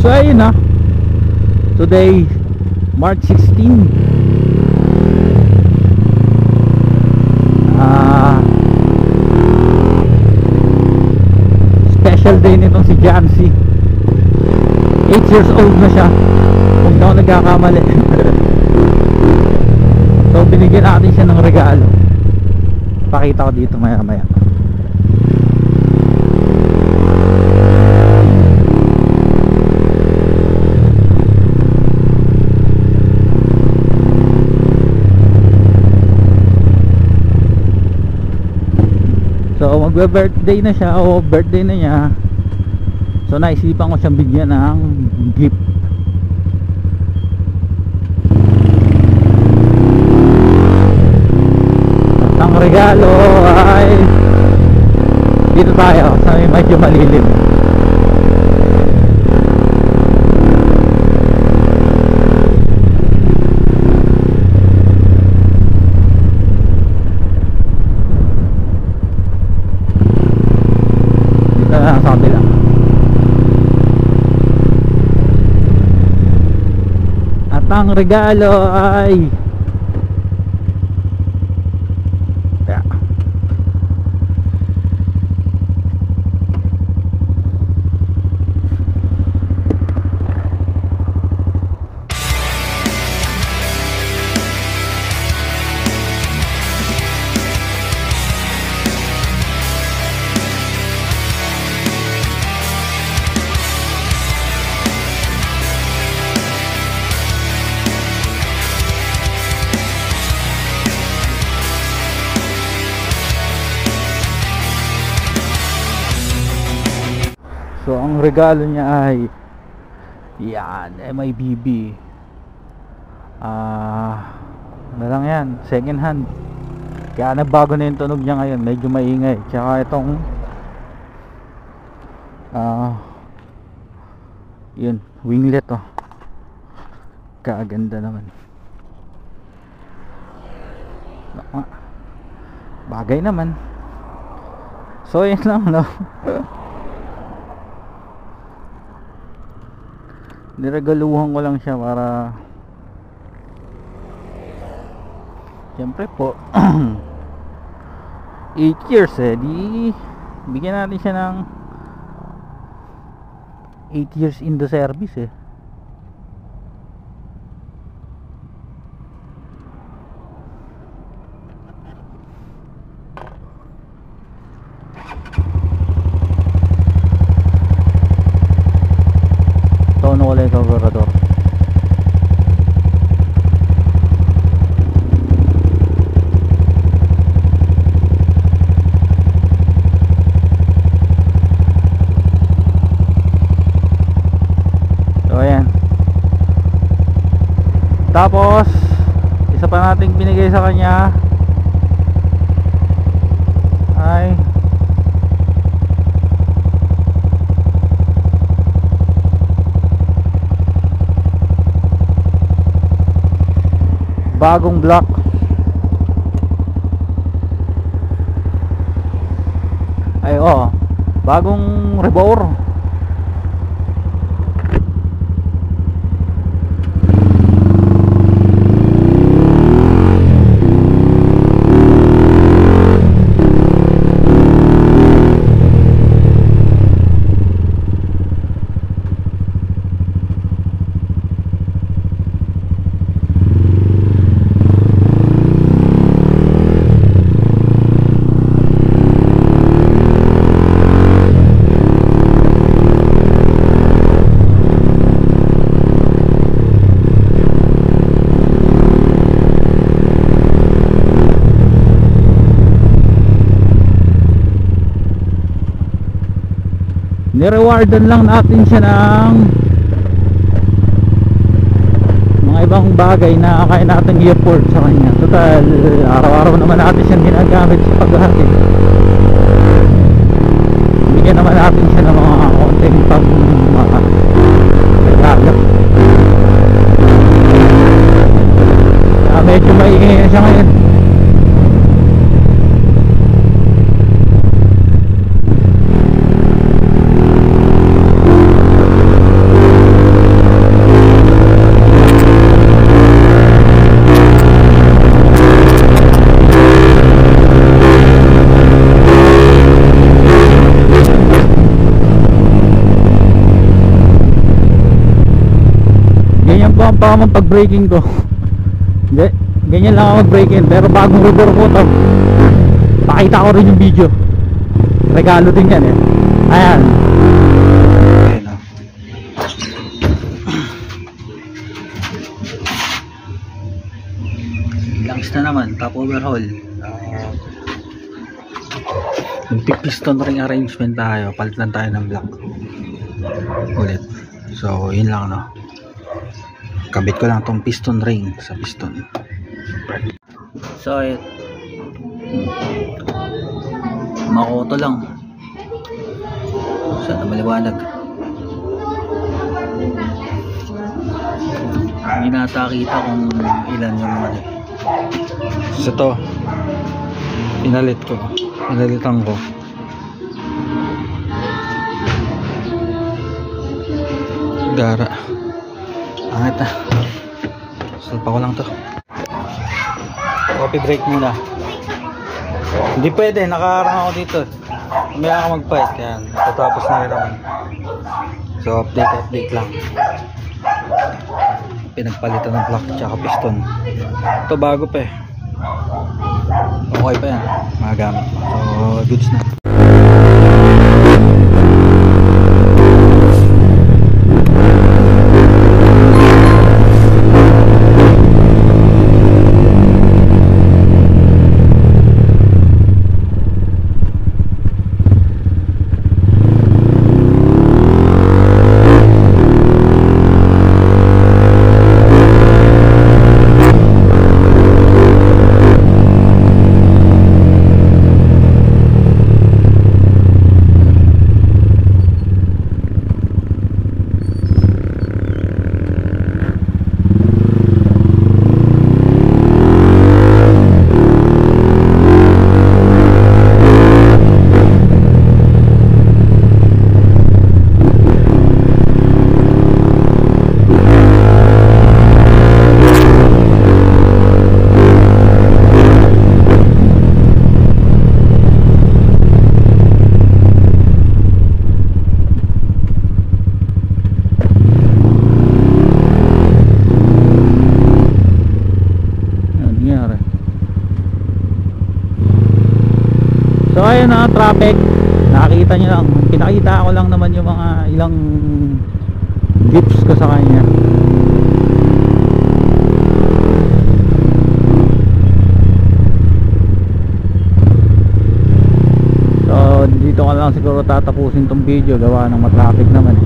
So ayun na, today March 16, special day nitong si Jancy. 8 years old na siya, kung di ako nagkakamali. So binigyan natin siya ng regalo. Pakita ko dito maya maya. So magbe-birthday na siya, o birthday na niya. So naisipan ko siyang bigyan ng gift. At ang regalo ay dito tayo sa medyo malilim. Sa kabila. At ang regalo ay so ang regalo niya ay yan, MIBB. Ano lang yan, second hand. Kaya nabago na yung tunog niya ngayon, medyo maingay. Tsaka itong yun, winglet oh. Kaganda naman. Bagay naman. So yun lang no. Niregaluhan ko lang siya para siyempre po 8 years di bigyan natin siya ng 8 years in the service tono wala yung carburetor. So ayan, tapos isa pa nating binigay sa kanya ay bagong block. Ay bagong rebore. Nirewardan lang natin siya ng mga ibang bagay na kaya natin i-afford sa kanya. Total, araw-araw naman natin siya ginagamit sa paghahatid. Bigyan naman natin siya ng mga konting pang regalo. Medyo maingay siya ngayon. ganyan po ang pag braking ko. Ganyan lang ako mag braking. Pero bagong rubber ko to. Pakita ko rin yung video. Regalo din yan eh. Ayan. Langs na naman, top overhaul. Piston ring arrangement tayo. Palit lang tayo ng block ulit. So yun lang, no. Kabit ko lang tong piston ring sa piston. So ayun, makoto lang. Sana maliwanag. Hindi natakita kung ilan yung mali. So to, pinalitan ko. Gara. Angit na. Salpa ko lang to. Copy brake muna. Hindi pwede, nakaharang ako dito. Umaya ka mag-fight. Yan, tatapos na rin naman. So update lang. Pinagpalitan ng block tsaka piston. Ito bago pa eh. Okay pa yan, magamit. So goods na. So ayun na, traffic. Nakakita nyo lang. Pinakita ko lang naman yung mga ilang dips ko sa kanya. So dito ko lang siguro tatapusin tong video. Gawa ng matraffic naman.